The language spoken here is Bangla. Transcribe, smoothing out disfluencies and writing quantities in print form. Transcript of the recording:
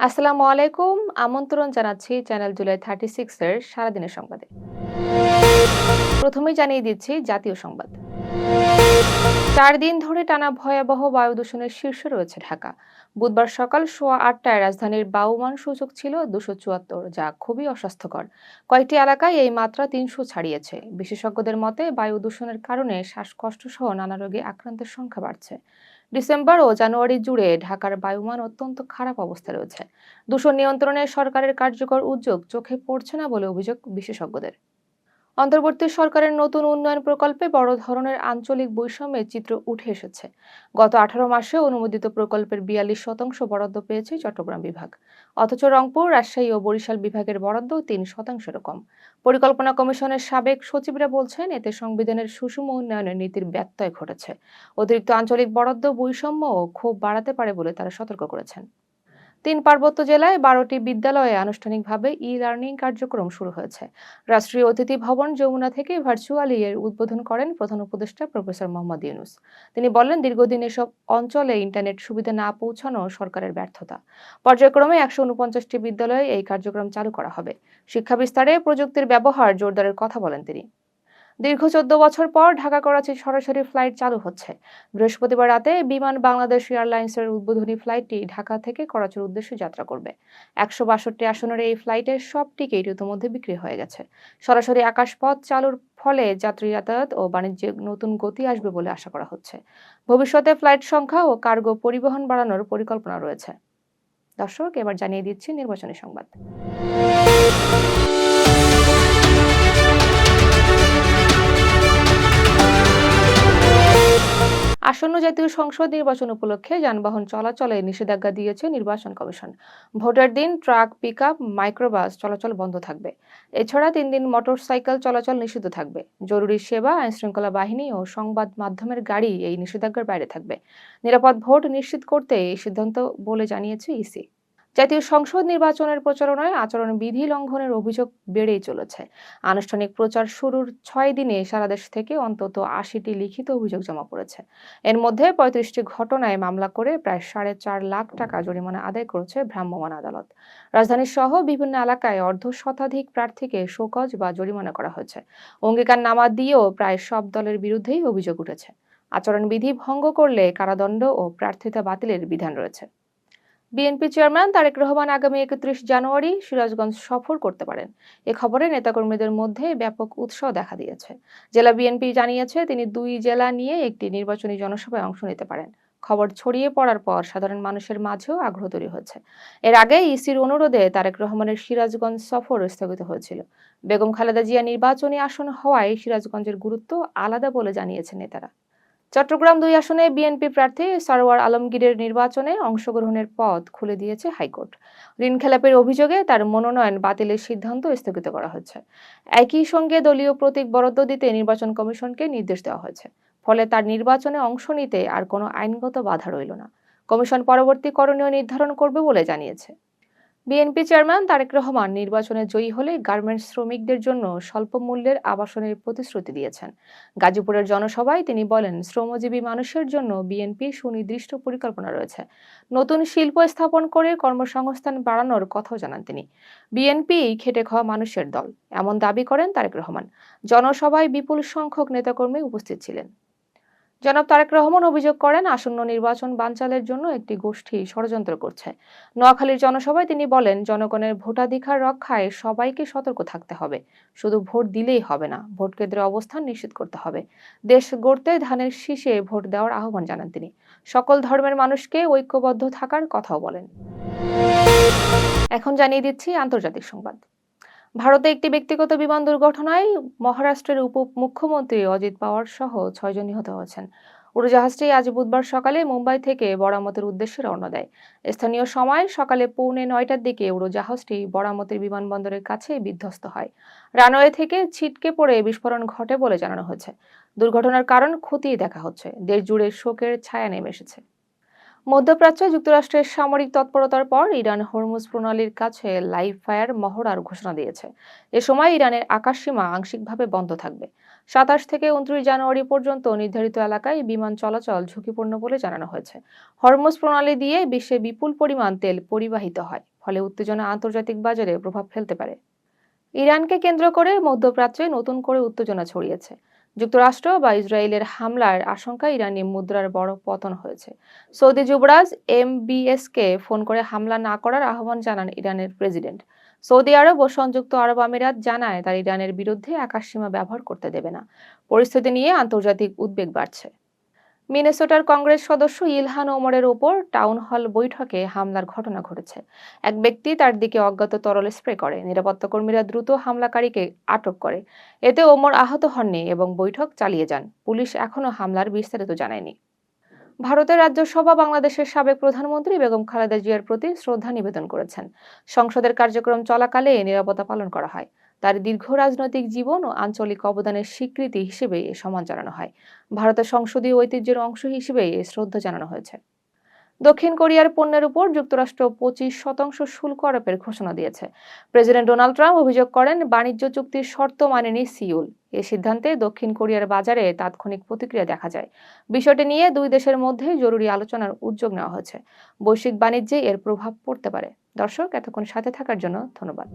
আসসালামু আলাইকুম। আমন্ত্রণ জানাচ্ছি চ্যানেল জুলাই 36 এর সারাদিনের সংবাদে। প্রথমেই জানিয়ে দিচ্ছি জাতীয় সংবাদ। ৪ দিন ধরে টানা ভয়াবহ বায়ু দূষণের শীর্ষে রয়েছে ঢাকা। বুধবার সকাল ৮:৩০টায় রাজধানীর বায়ুমান সূচক ছিল ২৭৪, যা খুবই অস্বাস্থ্যকর। কয়েকটি এলাকায় এই মাত্রা ৩০০ ছাড়িয়েছে। বিশেষজ্ঞদের মতে বায়ু দূষণের কারণে শ্বাসকষ্ট সহ নানা রোগে আক্রান্তের সংখ্যা বাড়ছে। ডিসেম্বর ও জানুয়ারি জুড়ে ঢাকার বায়ুমান অত্যন্ত খারাপ অবস্থায় রয়েছে। দূষণ নিয়ন্ত্রণে সরকারের কার্যকর উদ্যোগ চোখে পড়ছে না বলে অভিযোগ বিশেষজ্ঞদের। অন্তর্বর্তী সরকারের নতুন উন্নয়ন প্রকল্পে বড় ধরনের আঞ্চলিক বৈষম্যের চিত্র উঠে এসেছে। গত ১৮ মাসে অনুমোদিত প্রকল্পের ৪২% বরাদ্দ পেয়েছে চট্টগ্রাম বিভাগ। অথচ রংপুর, রাজশাহী ও বরিশাল বিভাগের বরাদ্দ ৩% কম। পরিকল্পনা কমিশনের সাবেক সচিবরা বলছেন, এতে সংবিধানের সুষম উন্নয়নের নীতির ব্যত্যয় ঘটেছে। অতিরিক্ত আঞ্চলিক বরাদ্দ বৈষম্য ও ক্ষোভ বাড়াতে পারে বলে তারা সতর্ক করেছেন। ৩ পার্বত্য জেলায় ১২টি বিদ্যালয়ে আনুষ্ঠানিকভাবে ই-লার্নিং কার্যক্রম শুরু হয়েছে। রাষ্ট্রীয় অতিথি ভবন যমুনা থেকে ভার্চুয়ালি এর উদ্বোধন করেন প্রধান উপদেষ্টা প্রফেসর মোহাম্মদ ইউনূস। তিনি বলেন, দীর্ঘদিন এসব অঞ্চলে ইন্টারনেট সুবিধা না পৌঁছানো সরকারের ব্যর্থতা। পর্যায়ক্রমে ১৪৯টি বিদ্যালয়ে এই কার্যক্রম চালু করা হবে। শিক্ষা বিস্তারে প্রযুক্তির ব্যবহার জোরদারের কথা বলেন তিনি। দীর্ঘ ১৪ বছর পর ঢাকা করাচি সরাসরি ফ্লাইট চালু হচ্ছে। বৃহস্পতিবার রাতে বিমান বাংলাদেশ এয়ারলাইন্সের উদ্বোধনী ফ্লাইটটি ঢাকা থেকে করাচির উদ্দেশ্যে যাত্রা করবে। ১৬২ আসনের এই ফ্লাইটের সব টিকিট ইতিমধ্যে বিক্রি হয়ে গেছে। সরাসরি আকাশপথ চালুর ফলে যাত্রী যাতায়াত ও বাণিজ্যে নতুন গতি আসবে বলে আশা করা হচ্ছে। ভবিষ্যতে ফ্লাইট সংখ্যা ও কার্গো পরিবহন বাড়ানোর পরিকল্পনা রয়েছে। দর্শক, এবার জানিয়ে দিচ্ছি নির্বাচনী সংবাদ। আসন্ন জাতীয় সংসদ নির্বাচন উপলক্ষে যানবাহন চলাচলে নিষেধাজ্ঞা দিয়েছে নির্বাচন কমিশন। ভোটের দিন ট্রাক, পিকআপ, মাইক্রোবাস চলাচল বন্ধ থাকবে। এছাড়া ৩ দিন মোটরসাইকেল চলাচল নিষিদ্ধ থাকবে। জরুরি সেবা, আইনশৃঙ্খলা বাহিনী ও সংবাদ মাধ্যমের গাড়ি এই নিষেধাজ্ঞার বাইরে থাকবে। নিরাপদ ভোট নিশ্চিত করতে এই সিদ্ধান্ত বলে জানিয়েছে ইসি। জাতীয় সংসদ নির্বাচনের প্রচারণায় আচরণবিধি লঙ্ঘনের অভিযোগ বেড়েই চলেছে। আনুষ্ঠানিক প্রচার শুরুর ৬ দিনে সারা দেশ থেকে অন্তত ৮০টি লিখিত অভিযোগ জমা পড়েছে। এর মধ্যে ৩৫টি ঘটনায় মামলা করে প্রায় ৪.৫ লাখ টাকা জরিমানা আদায় করেছে ভ্রাম্যমাণ আদালত। রাজধানী সহ বিভিন্ন এলাকায় অর্ধশতাধিক প্রার্থীকে শোকজ বা জরিমানা করা হয়েছে। অঙ্গীকারনামা দিয়েও প্রায় সব দলের বিরুদ্ধেই অভিযোগ উঠেছে। আচরণবিধি ভঙ্গ করলে কারাদণ্ড ও প্রার্থিতা বাতিলের বিধান রয়েছে। বিএনপি চেয়ারম্যান তারেক রহমান আগামী ৩১ জানুয়ারি সিরাজগঞ্জ সফর করতে পারেন। এ খবরে নেতাকর্মীদের মধ্যে ব্যাপক উৎসাহ দেখা দিয়েছে। জেলা বিএনপি জানিয়েছে, তিনি ২ জেলা নিয়ে একটি নির্বাচনী জনসভায় অংশ নিতে পারেন। খবর ছড়িয়ে পড়ার পর সাধারণ মানুষের মাঝেও আগ্রহ তৈরি হয়েছে। এর আগে ইসির অনুরোধে তারেক রহমানের সিরাজগঞ্জ সফর স্থগিত হয়েছিল। বেগম খালেদা জিয়া নির্বাচনী আসন হওয়ায় সিরাজগঞ্জের গুরুত্ব আলাদা বলে জানিয়েছেন নেতারা। চট্টগ্রাম ২ আসনে বিএনপি প্রার্থী সরওয়ার আলমগীরের নির্বাচনে অংশগ্রহণের পথ খুলে দিয়েছে হাইকোর্ট। ঋণ খেলাপের অভিযোগে তার মনোনয়ন বাতিলের সিদ্ধান্ত স্থগিত করা হয়েছে। একই সঙ্গে দলীয় প্রতীক বরাদ্দ দিতে নির্বাচন কমিশনকে নির্দেশ দেওয়া হয়েছে। ফলে তার নির্বাচনে অংশ নিতে আর কোনো আইনগত বাধা রইল না। কমিশন পরবর্তী করণীয় নির্ধারণ করবে বলে জানিয়েছে। বিএনপি চেয়ারম্যান তারেক রহমান নির্বাচনে জয়ী হলে গার্মেন্টস শ্রমিকদের জন্য স্বল্প মূল্যের আবাসনের প্রতিশ্রুতি দিয়েছেন। গাজীপুরের জনসভায় তিনি বলেন, শ্রমজীবী মানুষের জন্য বিএনপির সুনির্দিষ্ট পরিকল্পনা রয়েছে। নতুন শিল্প স্থাপন করে কর্মসংস্থান বাড়ানোর কথাও জানান তিনি। বিএনপি খেটে খাওয়া মানুষের দল, এমন দাবি করেন তারেক রহমান। জনসভায় বিপুল সংখ্যক নেতাকর্মী উপস্থিত ছিলেন। জনাব তারেক রহমান অভিযোগ করেন, আসন্ন নির্বাচন বানচালের জন্য একটি গোষ্ঠী ষড়যন্ত্র করছে। নোয়াখালীর জনসভায় তিনি বলেন, জনগণের ভোটাধিকার রক্ষায় সবাইকে সতর্ক থাকতে হবে। শুধু ভোট দিলেই হবে না, ভোট কেন্দ্রের অবস্থান নিশ্চিত করতে হবে। দেশ গড়তে ধানের শীষে ভোট দেওয়ার আহ্বান জানান তিনি। সকল ধর্মের মানুষকে ঐক্যবদ্ধ থাকার কথাও বলেন। এখন জানিয়ে দিচ্ছি আন্তর্জাতিক সংবাদ। ভারতে একটি ব্যক্তিগত বিমান দুর্ঘটনায় মহারাষ্ট্রের উপমুখ্যমন্ত্রী অজিত পাওয়ার সহ ৬ জন নিহত হয়েছেন। উড়োজাহাজটি আজ বুধবার সকালে মুম্বাই থেকে বরামতের উদ্দেশ্যে রওনা দেয়। স্থানীয় সময় সকালে 8:45টার দিকে উড়োজাহাজটি বরামতের বিমানবন্দরের কাছে বিধ্বস্ত হয়। রানওয়ে থেকে ছিটকে পড়ে বিস্ফোরণ ঘটে বলে জানানো হয়েছে। দুর্ঘটনার কারণ খতিয়ে দেখা হচ্ছে। দেশ জুড়ে শোকের ছায়া নেমে এসেছে। মধ্যপ্রাচ্যে যুক্তরাষ্ট্রের সামরিক তৎপরতার পর ইরান হরমুজ প্রণালীর কাছে লাইভ ফায়ার মহড়ার ঘোষণা দিয়েছে। এ সময় ইরানের আকাশসীমা আংশিকভাবে বন্ধ থাকবে। ২৭ থেকে ২৯ জানুয়ারি পর্যন্ত নির্ধারিত এলাকায় বিমান চলাচল ঝুঁকিপূর্ণ বলে জানানো হয়েছে। হরমুজ প্রণালী দিয়ে বিশ্বে বিপুল পরিমাণ তেল পরিবাহিত হয়। ফলে উত্তেজনা আন্তর্জাতিক বাজারে প্রভাব ফেলতে পারে। ইরানকে কেন্দ্র করে মধ্যপ্রাচ্যে নতুন করে উত্তেজনা ছড়িয়েছে। যুক্তরাষ্ট্র বা ইসরায়েলের হামলার আশঙ্কায় ইরানি মুদ্রার বড় পতন হয়েছে। সৌদি যুবরাজ এমবিএসকে ফোন করে হামলা না করার আহ্বান জানান ইরানের প্রেসিডেন্ট। সৌদি আরব ও সংযুক্ত আরব আমিরাত জানায় তারা ইরানের বিরুদ্ধে আকাশসীমা ব্যবহার করতে দেবে না। পরিস্থিতি নিয়ে আন্তর্জাতিক উদ্বেগ বাড়ছে। মিনেসোটার কংগ্রেস সদস্য ইলহান ওমরের ওপর টাউন হল বৈঠকে হামলার ঘটনা ঘটেছে। এক ব্যক্তি তার দিকে অজ্ঞাত তরল স্প্রে করে। নিরাপত্তা কর্মীরা দ্রুত হামলাকারীকে আটক করে। এতে ওমর আহত হননি এবং বৈঠক চালিয়ে যান। পুলিশ এখনো হামলার বিস্তারিত জানায়নি। ভারতের রাজ্যসভা বাংলাদেশের সাবেক প্রধানমন্ত্রী বেগম খালেদা জিয়ার প্রতি শ্রদ্ধা নিবেদন করেছেন। সংসদের কার্যক্রম চলাকালে নিরাপত্তা পালন করা হয়। তার দীর্ঘ রাজনৈতিক জীবন ও আঞ্চলিক অবদানের স্বীকৃতি হিসেবে এ সম্মান জানানো হয়। ভারতের সংসদীয় ঐতিহ্যের অংশ হিসেবে এই শ্রদ্ধা জানানো হয়েছে। দক্ষিণ কোরিয়ার পণ্যের উপর যুক্তরাষ্ট্র 25% শুল্ক আরোপের ঘোষণা দিয়েছে। প্রেসিডেন্ট ডোনাল্ড ট্রাম্প অভিযোগ করেন বাণিজ্য চুক্তির শর্ত মানেনি সিউল। এই সিদ্ধান্তে দক্ষিণ কোরিয়ার বাজারে তাৎক্ষণিক প্রতিক্রিয়া দেখা যায়। বিষয়টি নিয়ে দুই দেশের মধ্যে জরুরি আলোচনার উদ্যোগ নেওয়া হয়েছে। বৈশ্বিক বাণিজ্যে এর প্রভাব পড়তে পারে। দর্শক, এতক্ষণ সাথে থাকার জন্য ধন্যবাদ।